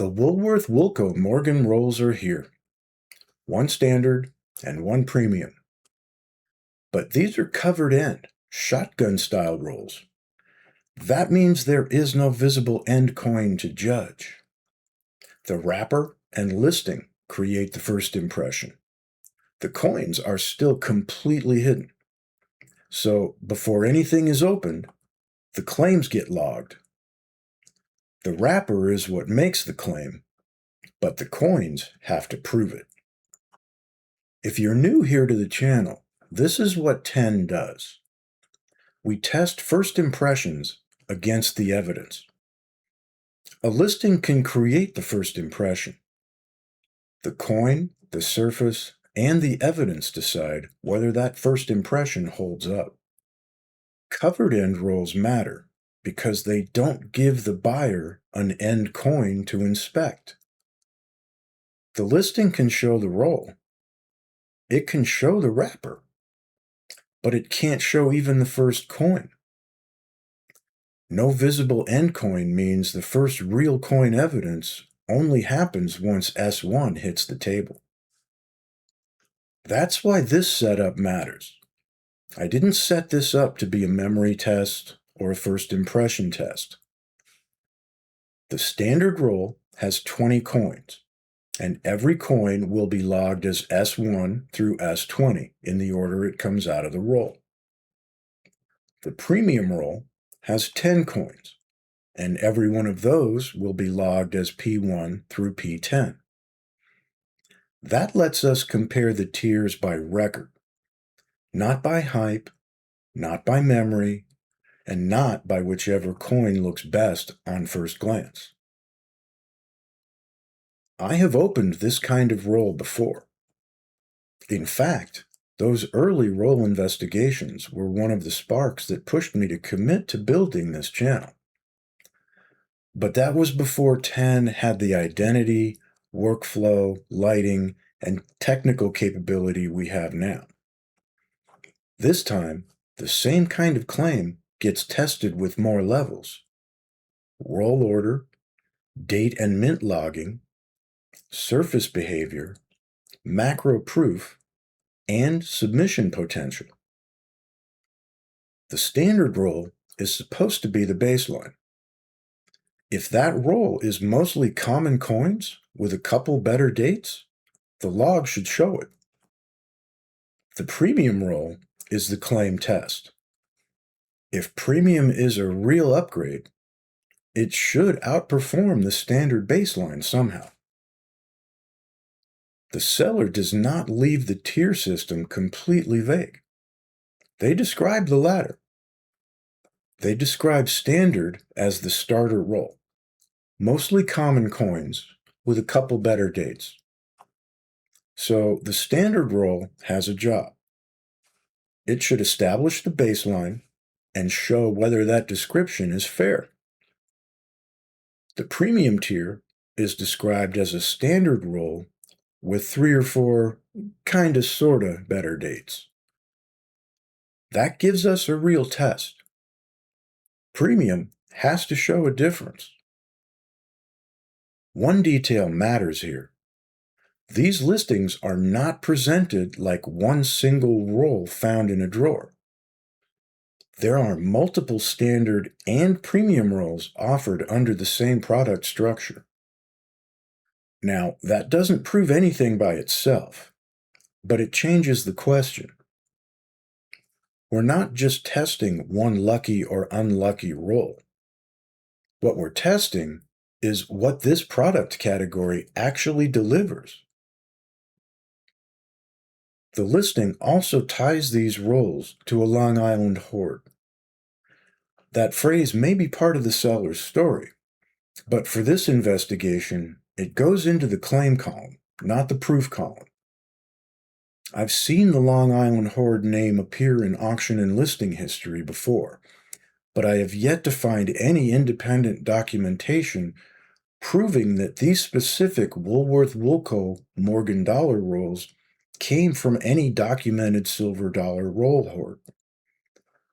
The Woolworth Woolco Morgan rolls are here. One standard and one premium. But these are covered end, shotgun-style rolls. That means there is no visible end coin to judge. The wrapper and listing create the first impression. The coins are still completely hidden. So before anything is opened, the claims get logged. The wrapper is what makes the claim, but the coins have to prove it. If you're new here to the channel, this is what 10 does. We test first impressions against the evidence. A listing can create the first impression. The coin, the surface, and the evidence decide whether that first impression holds up. Covered end rolls matter because they don't give the buyer an end coin to inspect. The listing can show the roll. It can show the wrapper, but it can't show even the first coin. No visible end coin means the first real coin evidence only happens once S1 hits the table. That's why this setup matters. I didn't set this up to be a memory test or a first impression test. The standard roll has 20 coins, and every coin will be logged as S1 through S20 in the order it comes out of the roll. The premium roll has 10 coins, and every one of those will be logged as P1 through P10. That lets us compare the tiers by record, not by hype, not by memory, and not by whichever coin looks best on first glance. I have opened this kind of roll before. In fact, those early roll investigations were one of the sparks that pushed me to commit to building this channel. But that was before 10 had the identity, workflow, lighting, and technical capability we have now. This time, the same kind of claim gets tested with more levels: roll order, date and mint logging, surface behavior, macro proof, and submission potential. The standard roll is supposed to be the baseline. If that roll is mostly common coins with a couple better dates, the log should show it. The premium roll is the claim test. If premium is a real upgrade, it should outperform the standard baseline somehow. The seller does not leave the tier system completely vague. They describe the latter. They describe standard as the starter roll, mostly common coins with a couple better dates. So the standard roll has a job. It should establish the baseline and show whether that description is fair. The premium tier is described as a standard roll with 3 or 4 kinda sorta better dates. That gives us a real test. Premium has to show a difference. One detail matters here. These listings are not presented like one single roll found in a drawer. There are multiple standard and premium rolls offered under the same product structure. Now, that doesn't prove anything by itself, but it changes the question. We're not just testing one lucky or unlucky roll. What we're testing is what this product category actually delivers. The listing also ties these rolls to a Long Island hoard. That phrase may be part of the seller's story, but for this investigation, it goes into the claim column, not the proof column. I've seen the Long Island hoard name appear in auction and listing history before, but I have yet to find any independent documentation proving that these specific Woolworth Woolco Morgan dollar rolls came from any documented silver dollar roll hoard.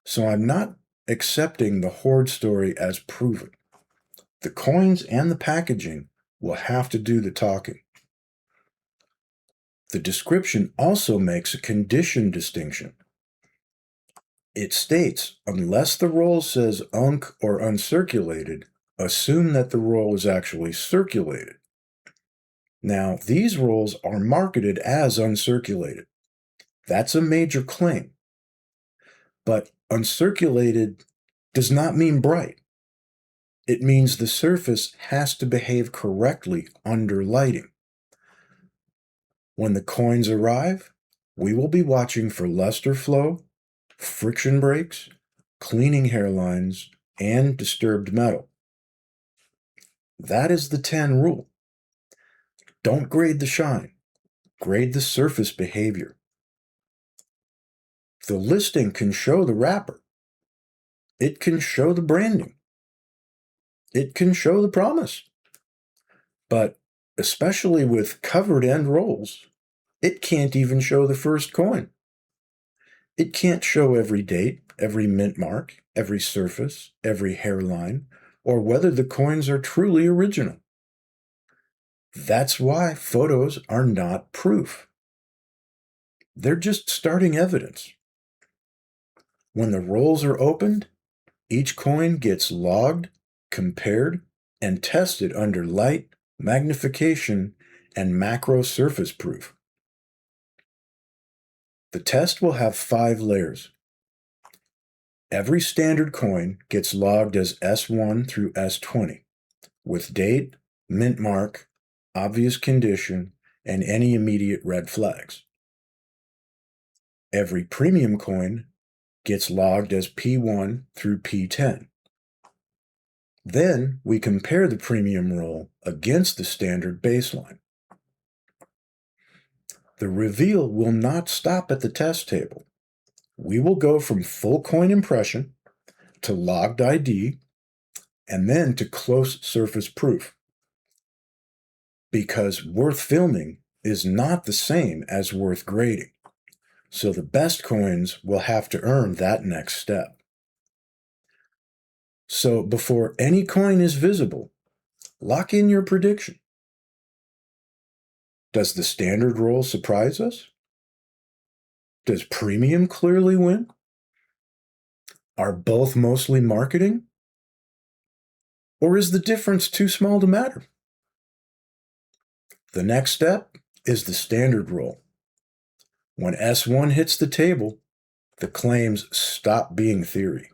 So I'm not accepting the hoard story as proven. The coins and the packaging will have to do the talking. The description also makes a condition distinction. It states, unless the roll says unc or uncirculated, assume that the roll is actually circulated. Now, these rolls are marketed as uncirculated. That's a major claim. But uncirculated does not mean bright. It means the surface has to behave correctly under lighting. When the coins arrive, we will be watching for luster flow, friction breaks, cleaning hairlines, and disturbed metal. That is the 10 rule. Don't grade the shine, grade the surface behavior. The listing can show the wrapper. It can show the branding. It can show the promise. But especially with covered end rolls, it can't even show the first coin. It can't show every date, every mint mark, every surface, every hairline, or whether the coins are truly original. That's why photos are not proof. They're just starting evidence. When the rolls are opened, each coin gets logged, compared, and tested under light, magnification, and macro surface proof. The test will have 5 layers. Every standard coin gets logged as S1 through S20, with date, mint mark, obvious condition, and any immediate red flags. Every premium coin gets logged as P1 through P10. Then we compare the premium roll against the standard baseline. The reveal will not stop at the test table. We will go from full coin impression to logged ID and then to close surface proof. Because worth filming is not the same as worth grading, so the best coins will have to earn that next step. So before any coin is visible, lock in your prediction. Does the standard roll surprise us? Does premium clearly win? Are both mostly marketing? Or is the difference too small to matter? The next step is the standard roll. When S1 hits the table, the claims stop being theory.